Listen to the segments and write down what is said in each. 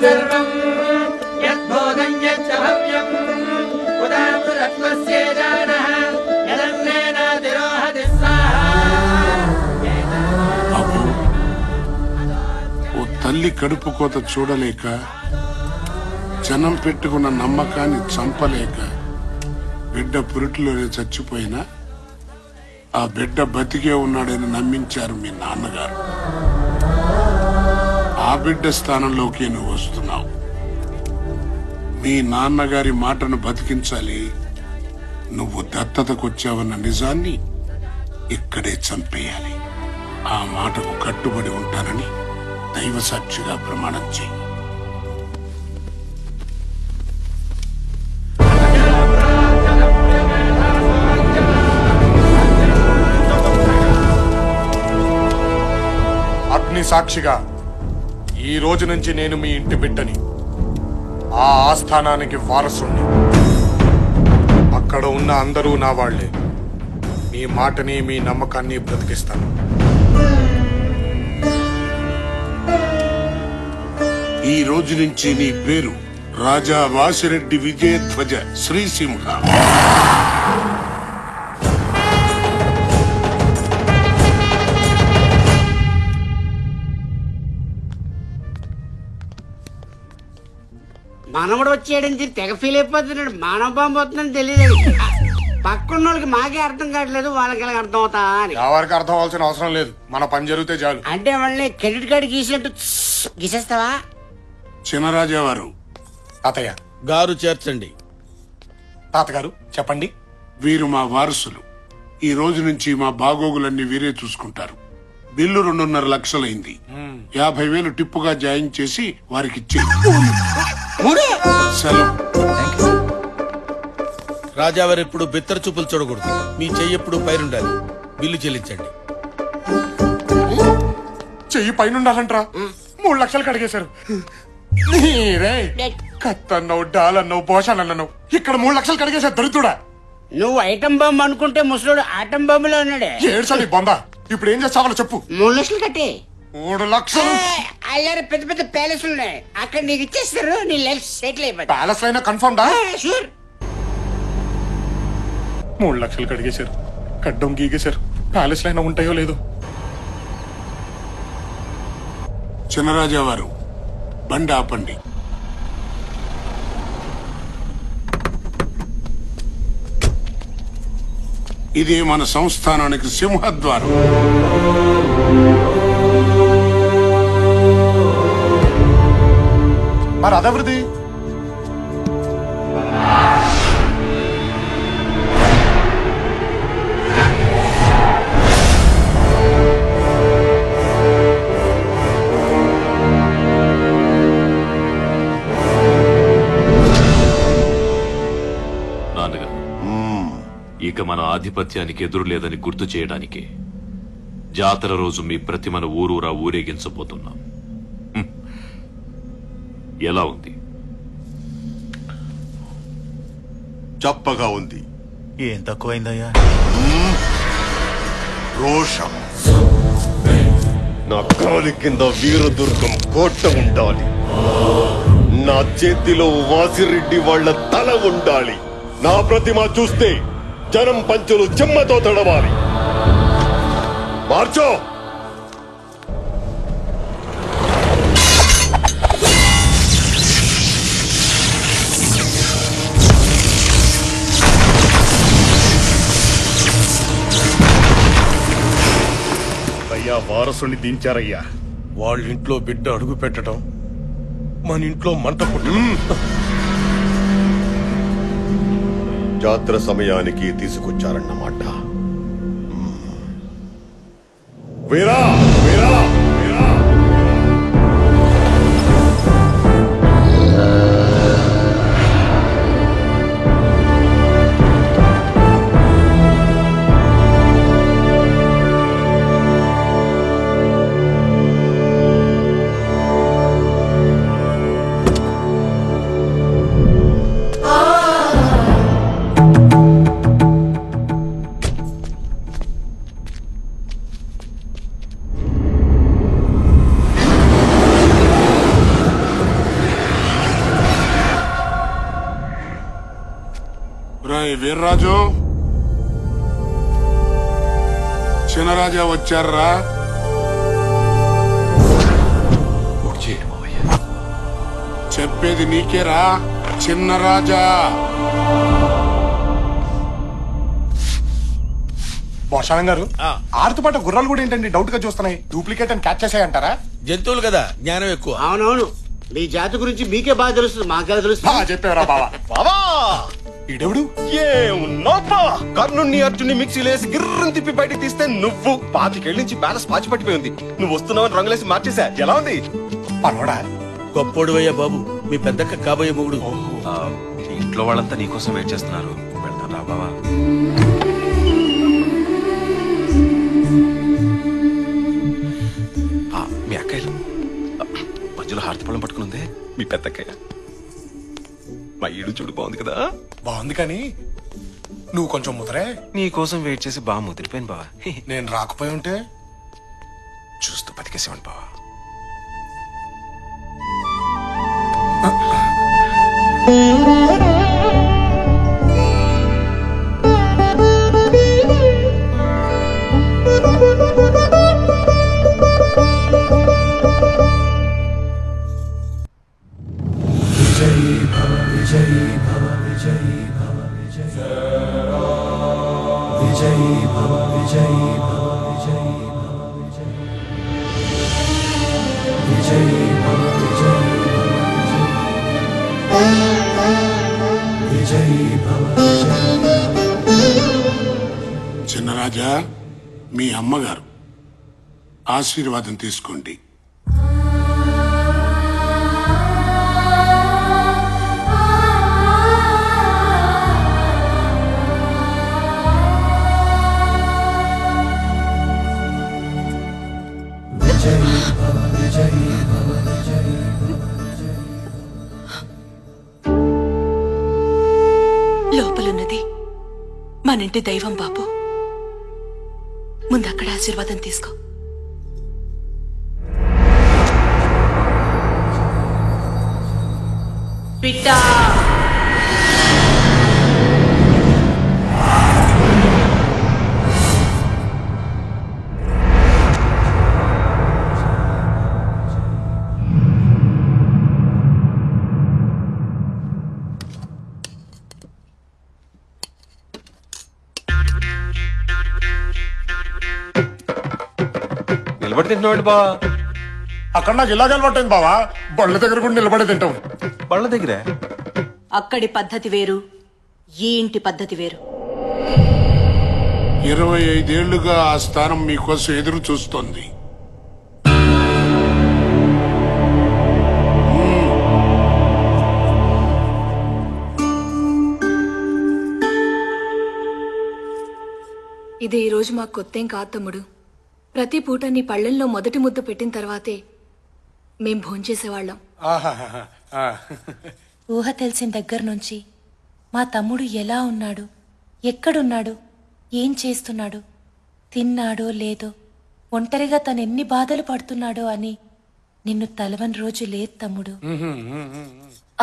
సర్వం యద్బోధం యచ్చ భవ్యం ఉదామృతత్వస్య జానః యదన్నేనాతిరోహతి స్వాహా. ఓ తల్లి కడుపు కోత చూడలేక, జనం పెట్టుకున్న నమ్మకాన్ని చంపలేక బిడ్డ పురిటిలోనే చచ్చిపోయినా ఆ బిడ్డ బతికే ఉన్నాడని నమ్మించారు మీ నాన్నగారు. ఆ బిడ్డ స్థానంలోకి నువ్వు వస్తున్నావు. మీ నాన్నగారి మాటను బతికించాలి. నువ్వు దత్తతకొచ్చావన్న నిజాన్ని ఇక్కడే చంపేయాలి. ఆ మాటకు కట్టుబడి ఉంటానని దైవ సాక్షిగా ప్రమాణం చేయి. అగ్ని సాక్షిగా ఈ రోజు నుంచి నేను మీ ఇంటి బిడ్డని, ఆ ఆస్థానానికి వారసుని. అక్కడ ఉన్న అందరూ నా వాళ్లే. మీ మాటని, మీ నమ్మకాన్ని బ్రతికిస్తాను. ఈ రోజు నుంచి నీ పేరు రాజా వాసిరెడ్డి విజయధ్వజ శ్రీసింహ. మనముడు వచ్చేయడానికి తెగ ఫీల్ అయిపోతున్నాడు. మానవ బాంబు వస్తుందని తెలియదు. పక్కన్న వాళ్ళకి మాకే అర్థం కావట్లేదు, వాళ్ళకి ఎలా అర్థం అవుతా అని. ఎవరికి అర్థం అవ్వాల్సిన అవసరం లేదు. మన పని జరిగితే చాలు. అంటే వాళ్ళని క్రెడిట్ కార్డు గీసినట్టు గీసేస్తావా? చినరాజా వారు. తాతయ్య గారు చేర్చండి. తాతగారు చెప్పండి. వీరు మా వారసులు. ఈ రోజు నుంచి మా బాగోగులన్నీ వీరే చూసుకుంటారు. బిల్లు 2.5 లక్షలైంది. 50,000 టిప్పుగా జాయిన్ చేసి వారికి ఇచ్చే సెలవు. రాజావారు ఎప్పుడు బిత్తర చూపులు చూడకూడదు. మీ చెయ్యి ఎప్పుడు పైరుండాలి. బిల్లు చెల్లించండి. చెయ్యి పైనుండాలంట్రా. 3 లక్షలు కడిగేశారు. నీరే కత్తన్నావు, డాలన్నావు, పోషాలన్నావు. ఇక్కడ 3 లక్షలు కడిగేశారు దరిద్రుడా. నువ్వు ఐటమ్ బాంబు అనుకుంటే ముసలోడు ఆటం బాంబులో ఉన్నాడే. ఏడ్చాలి బొందా. ఇప్పుడు ఏం చేస్తావాలో చెప్పు. 3 లక్షలు కట్టే. 3 లక్షలు అయ్యారు. పెద్ద పెద్ద ప్యాలెస్ ఉన్నాయి, అక్కడ నీకు ఇచ్చేస్తారు. నీ లైఫ్ సెటిల్ అయిపోతుంది. ప్యాలెస్ అయినా కన్ఫర్మ్ డా? షూర్. 3 లక్షలు కడిగేశారు, కడ్డం గీగేశారు. ప్యాలెస్ అయినా ఉంటాయో లేదో. చినరాజా వారు బండి ఆపండి. ఇది మన సంస్థానానికి సింహద్వారం. మరి అదవృద్ధి ఇక మన ఆధిపత్యానికి ఎదురు లేదని గుర్తు చేయడానికి జాతర రోజు మీ ప్రతిమను ఊరూరా ఊరేగించబోతున్నాం. ఎలా ఉంది? చప్పగా ఉంది. ఏం తక్కువైందయ్యా? రోషం. నా కాలి కింద వీరదుర్గం కోట ఉండాలి. నా చేతిలో వాసిరెడ్డి వాళ్ళ తల ఉండాలి. నా ప్రతిమ చూస్తే జనం పంచులు చెమ్మతో తడవాలి. మార్చో. అయ్యా వారసుని దించారయ్యా. వాళ్ళ ఇంట్లో బిడ్డ అడుగు పెట్టడం, మన ఇంట్లో మంట పుట్టడం. జాతర సమయానికి తీసుకొచ్చారన్నమాట. వీరా వీరా వీరా. రాయ్ వీర్రాజు, చిన్నరాజా వచ్చారా? చెప్పేది నీకేరా చిన్నరాజా. భోషానం గారు, ఆరుతో పాటు గుర్రాలు కూడా ఏంటండి డౌట్ గా చూస్తున్నాయి? డూప్లికేట్ అని క్యాచ్ చేసాయంటారా? జంతువులు కదా, జ్ఞానం ఎక్కువ. అవునవును, మీ జాతి గురించి మీకే బాగా తెలుస్తుంది, మాకెలా తెలుస్తుంది? చెప్పారా బావా? బావా ఈడెవడు? కర్ణుని అర్జున్ని మిక్సీలేసి గిర్రని తిప్పి బయటికి తీస్తే నువ్వు 25 ఏళ్ళ నుంచి బ్యాలెన్స్ పాచి పట్టిపోయి ఉంది. నువ్వు వస్తున్నావని రంగులేసి మార్చేసా. ఎలా ఉంది? పర్వాడా? గొప్పోడువయ్యా బాబు, మీ పెద్దక్క కాబోయే మొగుడు. ఇంట్లో వాళ్ళంతా నీకోసం వెయిట్ చేస్తున్నారు. వెళ్తారా బావా? మీ అక్కయ్యలు మధ్యలో హారతి పళ్ళం పట్టుకునుందే మీ పెద్దక్కయ్య. మా ఈడు చూడు బాగుంది కదా? బాగుంది, కానీ నువ్వు కొంచెం ముదరే. నీ కోసం వెయిట్ చేసి బాగా ముదిరిపోయాను బావా. నేను రాకపోయి ఉంటే చూస్తూ బతికేసేవాడు బావా. చిన్నరాజా, మీ అమ్మగారు ఆశీర్వాదం తీసుకోండి. లోపలున్నది మనింటి దైవం బాబు. ముందక్కడ ఆశీర్వాదం తీసుకో. బిడ్డా, నిలబడి తింటున్నాడు బావా. అక్కడ నాకు ఇలాగ అలవాటైంది బావా. బళ్ళ దగ్గర కూడా నిలబడి తింటాం. బళ్ళ దగ్గరే అక్కడి పద్ధతి వేరు, ఈ ఇంటి పద్ధతి వేరు. 25 ఏళ్లుగా ఆ స్థానం మీకోసం ఎదురు చూస్తోంది. ఇది ఈ రోజు మాకు కొత్తేం కాదు తమ్ముడు. ప్రతి పూట నీ పళ్ళెంలో మొదటి ముద్ద పెట్టిన తర్వాతే మేం భోంచేసేవాళ్ళం. ఊహ తెలిసిన దగ్గర నుంచి మా తమ్ముడు ఎలా ఉన్నాడు, ఎక్కడున్నాడు, ఏం చేస్తున్నాడు, తిన్నాడో లేదో, ఒంటరిగా తనెన్ని బాధలు పడుతున్నాడో అని నిన్ను తలవని రోజు లేదు తమ్ముడు.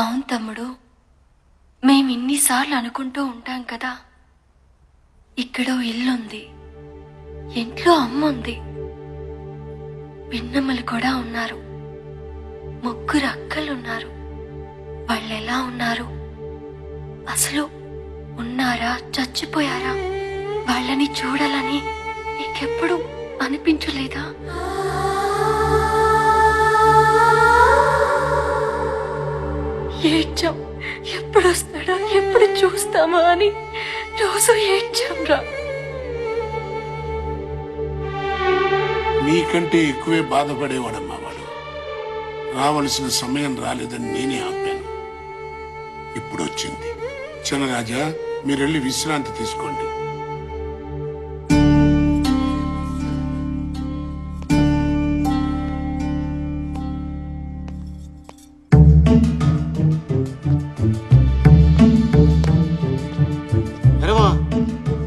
అవును తమ్ముడు, మేమిన్నిసార్లు అనుకుంటూ ఉంటాం కదా, ఇక్కడో ఇల్లుంది, ఇంట్లో అమ్ముంది, పిన్నమ్మలు కూడా ఉన్నారు, 3 అక్కలున్నారు. వాళ్ళెలా ఉన్నారు, అసలు ఉన్నారా చచ్చిపోయారా, వాళ్ళని చూడాలని నీకెప్పుడు అనిపించలేదా? ఏడ్చాం, ఎప్పుడు వస్తాడా, ఎప్పుడు చూస్తామా అని రోజు ఏడ్చాం రా. మీకంటే ఎక్కువే బాధపడేవాడమ్మా వాడు. రావలసిన సమయం రాలేదని నేనే ఆపాను. ఇప్పుడు వచ్చింది. చిన్నరాజా, మీరెళ్ళి విశ్రాంతి తీసుకోండి.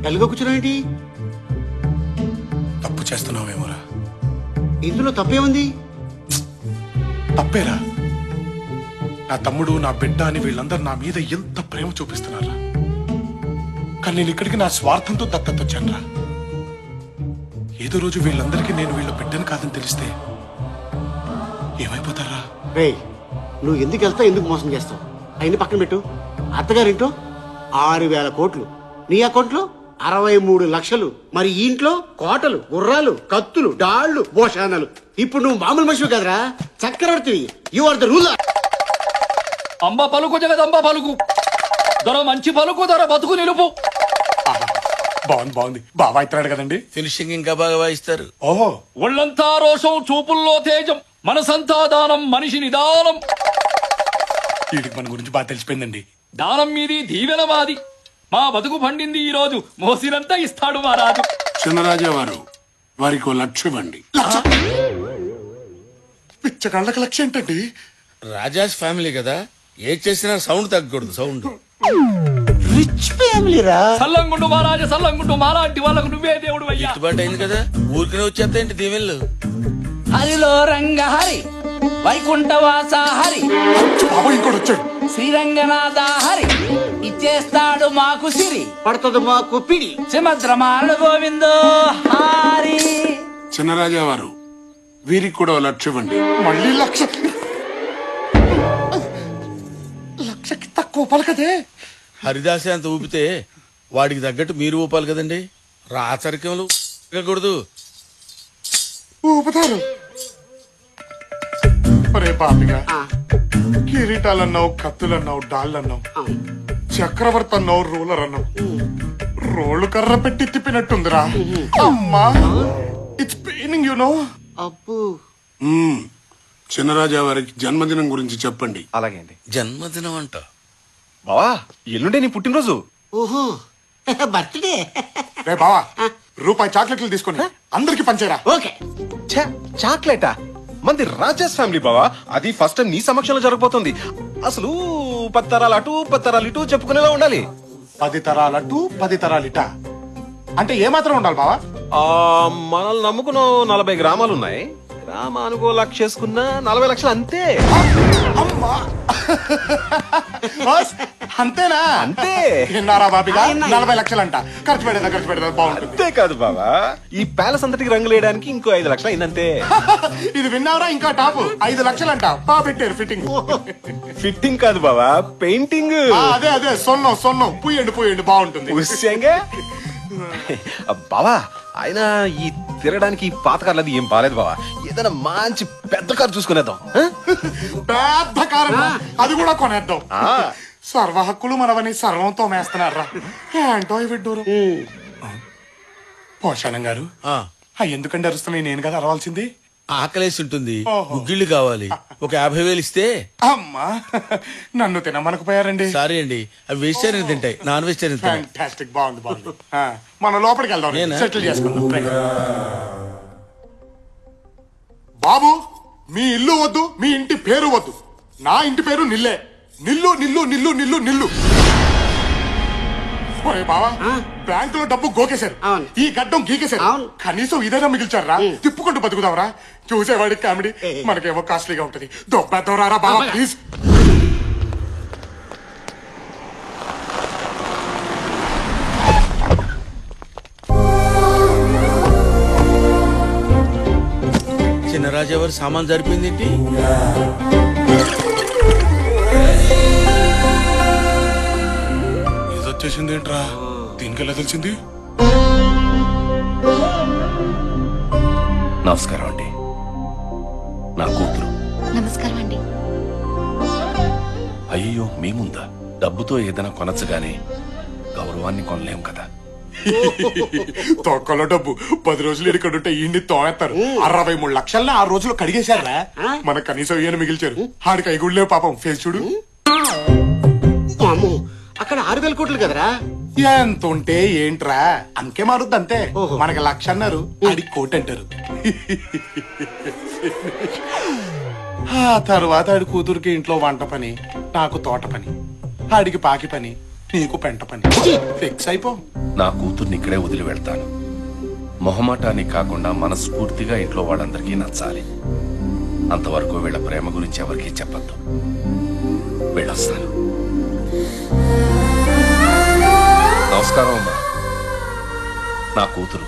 ఎలుగ కూర్చున్నావేంటి? తప్పు చేస్తున్నావేమోరా. ఇందులో తప్పేముంది? తప్పేరా. నా తమ్ముడు, నా బిడ్డ అని వీళ్ళందరూ నా మీద ఎంత ప్రేమ చూపిస్తున్నారా. కానీ నేను ఇక్కడికి నా స్వార్థంతో దత్తత వచ్చానురా. ఏదో రోజు వీళ్ళందరికీ నేను వీళ్ళ బిడ్డను కాదని తెలిస్తే ఏమైపోతారా? రే, నువ్వు ఎందుకు వెళ్తావు, ఎందుకు మోసం చేస్తావు? అయిన పక్కన పెట్టు. అత్తగారింటో 6,000 కోట్లు, నీ అకౌంట్లో 63 లక్షలు. మరి ఈ ఇంట్లో కోటలు, గుర్రాలు, కత్తులు, డాళ్లు, భోషానాలు. ఇప్పుడు నువ్వు మామూలు మనిషివి కదరా, చక్రవర్తివి. You are the ruler. Amba పలుకు జగదంబ పలుకు, దొర మంచి పలుకు, దొర బతుకు నిలుపు. బాగుంది బాగా ఇస్తున్నాడు కదండి. ఫినిషింగ్ ఇంకా బాగా వాయిస్తారు. ఓహో, ఒళ్ళంతా రోషం, చూపుల్లో తేజం, మనసంతా దానం, మనిషి నిదానం. వీడికి మన గురించి బాగా తెలిసిపోయిందండి. దానం మీది, దీవెన మాది. మా బతుకు పండింది ఈ రోజు, మోసినంతా ఇస్తాడు మా రాజు. చిన్నరాజా వారు, వారికి 1 లక్ష ఇవ్వండి. పిచ్చగాళ్ళకి లక్ష ఏంటండి? రాజాస్ ఫ్యామిలీ కదా, ఏం చేసినా సౌండ్ తగ్గకూడదు. సౌండ్ రిచ్ ఫ్యామిలీ రా. సల్లంగుండు మహారాజా, సల్లంగుండు. మాలాంటి వాళ్ళకు నువ్వే దేవుడు అయ్యా. గిట్టుబాటు అయింది కదా, ఊరికనే వచ్చేస్తాయండి దీవెళ్ళు. హరిలో రంగ హరి, వైకుంఠవాస హరి, ఇంకోటి వచ్చాడు. శ్రీరంగనాథ హరి, ఇచ్చేస్తాడు మాకు సిరి, పడుతుంది మాకు పిడి. సుమద్రమాల గోవిందో హరి. చిన్నరాజా వారు, వీరికి కూడా 1 లక్ష ఇవ్వండి. మళ్ళీ లక్షకి తక్కువ పలకదే. హరిదాసే అంత ఊపితే వాడికి తగ్గట్టు మీరు ఊపాలి కదండి. రాచరికములు కూడదు. ఊపుతారు. ఒరే పాపిగా, కిరీటాలన్నావు, కత్తులన్నావు, డాళ్ళన్నావు, చక్రవర్తి అన్నావు, రూలర్ అన్నావు. రోళ్ళు కర్ర పెట్టి తిప్పినట్టుందిరా. అమ్మా, ఇట్స్ పెయినింగ్, యు నో. అప్పు. చిన్నరాజా వారికి జన్మదినం గురించి చెప్పండి. అలాగే అండి. జన్మదినం అంట బావా, ఎల్లుండే నీ పుట్టినరోజు. ఓహో, బర్త్డే. రే బావా, రూపాయి చాక్లెట్లు తీసుకొని అందరికి పంచేరా. ఓకే. చాక్లెటా? మంది రాజాస్ ఫ్యామిలీ బావా, అది ఫస్ట్ టైం నీ సమక్షంలో జరగబోతుంది. అసలు 10 తరాలు అటు 10 తరాలు ఇటు చెప్పుకునేలా ఉండాలి. 10 తరాలు అటు 10 తరాలు ఇట అంటే ఏమాత్రం ఉండాలి బావా? మనల్ని నమ్ముకున్న 40 గ్రామాలు ఉన్నాయి. గ్రామానికి 1 లక్ష వేసుకున్నా 40 లక్షలు అంతే. అమ్మా, అంతేనా? అంతే. విన్నారా బాబిగా? 40 లక్షలంట. ఖర్చు పెడదా బాగుంటుంది. అంతే కాదు బావా, ఈ ప్యాలెస్ అంతటికి రంగులు వేయడానికి ఇంకో 5 లక్షలు అయిందంతే. ఇది విన్నారా? ఇంకా టాప్ 5 లక్షలంట. బా పెట్టారు ఫిట్టింగ్. ఫిట్టింగ్ కాదు బావా, పెయింటింగ్. అదే సొన్నం పూయండి బాగుంటుంది. బావా, ఆయన ఈ తిరగడానికి పాత కార్లు అది ఏం బాలేదు బావా. ఏదైనా మంచి పెద్ద కారు చూసుకునేద్దాం. పెద్ద కారు, అది కూడా కొనేద్దాం. సర్వ హక్కులు మనవని సర్వంతో మేస్తున్నారా? ఏంటో విడ్డూరు. పోషాణం గారు, ఎందుకంటే అరుస్తున్నాయి? నేను కదా అరవాల్సింది. ఆకలేసి ఉంటుంది, గుగ్గిళ్ళు కావాలి. ఒక 50,000 ఇస్తే. అమ్మా, నన్ను తినమనకపోయారండి. సారీ అండి, అవి వెజిటేరియన్ తింటాయి, నాన్ వెజిటేరియన్ తింటాయి. ఫ్యాంటాస్టిక్, బాగుంది. మనం లోపలికి వెళ్దాం, సెటిల్ చేసుకుందాం. బాబు, మీ ఇల్లు వద్దు, మీ ఇంటి పేరు వద్దు. నా ఇంటి పేరు నిల్లే. నిల్లు నిల్లు నిల్లు నిల్లు నిల్లు. బావా, బ్యాంకులో డబ్బు గోకేశారు, ఈ గడ్డం గీకేశారు. కనీసం ఇదేనా మిగిల్చారా? తిప్పుకుంటూ బతుకుదావరా? చూసేవాడికి కామెడీ, మనకేమో కాస్ట్లీగా ఉంటది. దొబ్బెద్దవరారా బావా, ప్లీజ్. చిన్నరాజు ఎవరు సామాన్ జరిపింది ఏంటి? ఇది వచ్చేసింది ఏంట్రా? దీనికెలా తెలిసింది? నమస్కారం అండి, నా కూతురు. నమస్కారం అండి. అయ్యో, మీ ముందా? డబ్బుతో ఏదైనా కొనచ్చు గానీ గౌరవాన్ని కొనలేం కదా. తొక్కలో డబ్బు 10 రోజులు ఇక్కడుంటే ఈయన్ని తోవేస్తారు. 63 లక్షల్ని 6 రోజులు కడిగేశారా? మనకు కనీసం ఈయన మిగిల్చారు. ఆడికి ఐగుళ్ళే పాపం. ఫేస్ చూడు. అక్కడ 6,000 కోట్లు కదరా. ఎంత ఉంటే ఏంట్రా, అంకే మారుద్ది అంతే. మనకి 1 లక్ష అన్నారు, ఆడికి 1 కోటి అంటారు. ఆ తర్వాత ఆడి కూతురికి ఇంట్లో వంట పని, నాకు తోట పని, ఆడికి పాకి పని, నీకు పెంట పని. ఫిక్స్ అయిపో. నా కూతుర్ని ఇక్కడే వదిలి వెళ్తాను. మొహమాటానికి కాకుండా మనస్ఫూర్తిగా ఇంట్లో వాళ్ళందరికీ నచ్చాలి. అంతవరకు వీళ్ళ ప్రేమ గురించి ఎవరికీ చెప్పద్దు. వెళ్ళొస్తాను. నమస్కారం అమ్మా. నా కూతురు.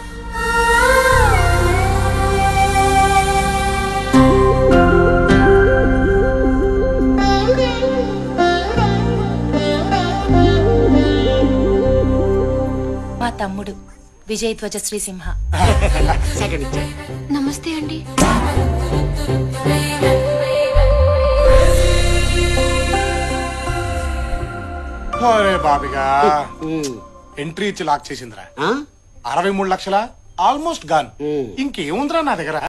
మా తమ్ముడు విజయ్ ధ్వజ శ్రీసింహ. నమస్తే అండి. అరే బాబిగా ఎంట్రీ ఇచ్చి లాక్ చేసిందిరా. 63 లక్షల ఆల్మోస్ట్ గాన్. ఇంకేముందిరా నా దగ్గర.